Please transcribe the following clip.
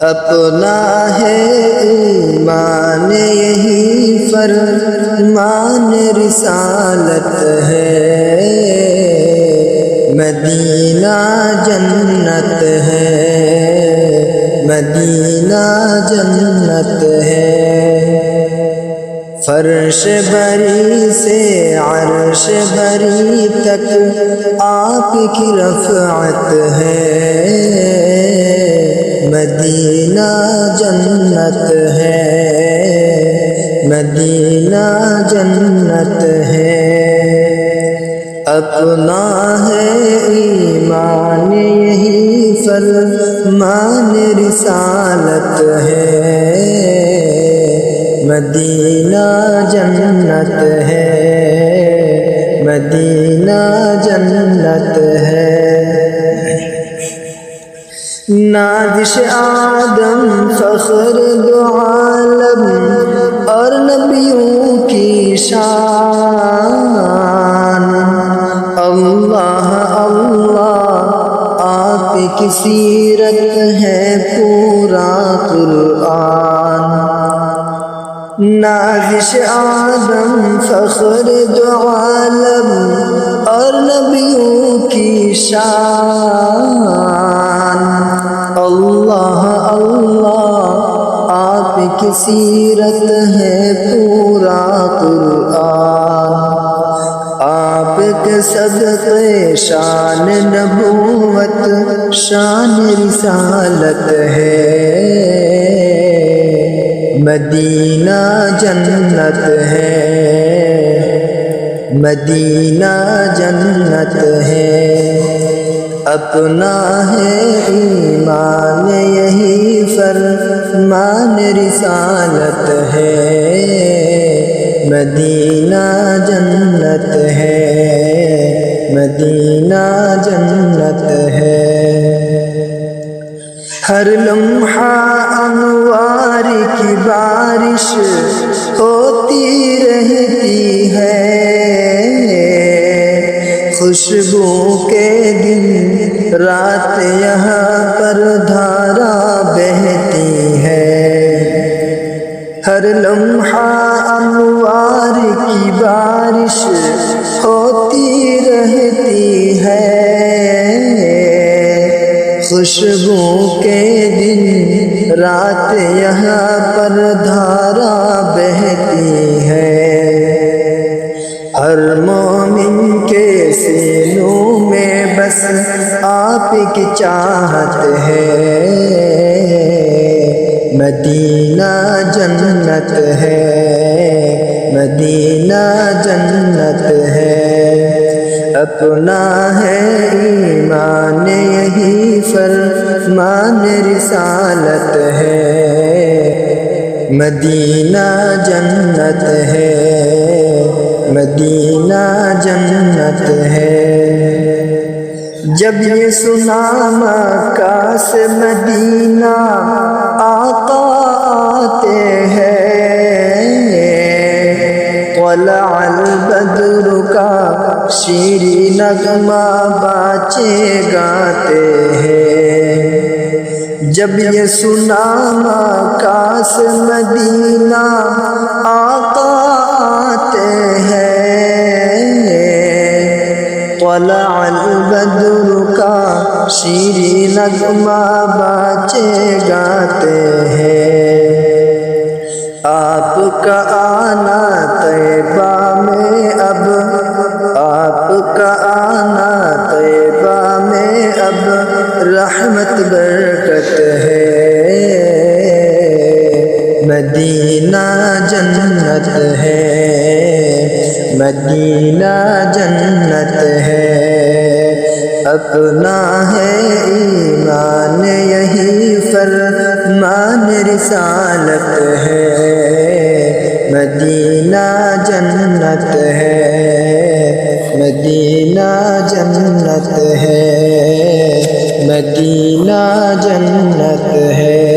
اپنا ہے ایمان یہی فرمان رسالت ہے، مدینہ جنت ہے، مدینہ جنت ہے۔ فرش بری سے عرش بری تک آپ کی رفعت ہے، مدینہ جنت ہے، مدینہ جنت ہے۔ اپنا ہے ایمان یہی فرمان رسالت ہے، مدینہ جنت ہے، مدینہ جنت ہے۔ نازش آدم فخر دو عالم اور نبیوں کی شان، اللہ اللہ آپ کی سیرت ہے پورا قرآن۔ نازش آدم فخر دو عالم اور نبیوں کی شان، اللہ اللہ آپ کی سیرت ہے پورا قرآن۔ آپ کے صدقے شان نبوت شان رسالت ہے، مدینہ جنت ہے، مدینہ جنت ہے۔ اپنا ہے ایمان یہی فرمان رسالت ہے، مدینہ جنت ہے، مدینہ جنت ہے۔ ہر لمحہ انوار کی بارش ہوتی رہتی ہے، خوشبو کے دن رات یہاں پر دھارا بہتی ہے۔ ہر لمحہ انوار کی بارش ہوتی رہتی ہے، خوشبو کے دن رات یہاں پر دھارا بہتی ہے۔ ہر مومن کے سینوں میں بس آپ کی چاہت ہے، مدینہ جنت ہے، مدینہ جنت ہے۔ اپنا ہے ایمان یہی فرمان رسالت ہے، مدینہ جنت ہے، مدینہ جنت ہے۔ جب یہ سنا مکہ سے مدینہ آقا آتے ہیں، طلع البدر کا شیریں نغمہ باچے گاتے ہیں۔ جب یہ سنا مکہ سے مدینہ آقا آتے ہیں، طلع البدر کا شیریں نغمہ باچے گاتے ہیں۔ آپ کا آنا طیبہ میں اب، آپ کا آنا طیبہ میں اب رحمت برکت ہے، مدینہ جنت ہے، مدینہ جنت ہے۔ اپنا ہے ایمان یہی فرمان رسالت ہے، مدینہ جنت ہے، مدینہ جنت ہے، مدینہ جنت ہے۔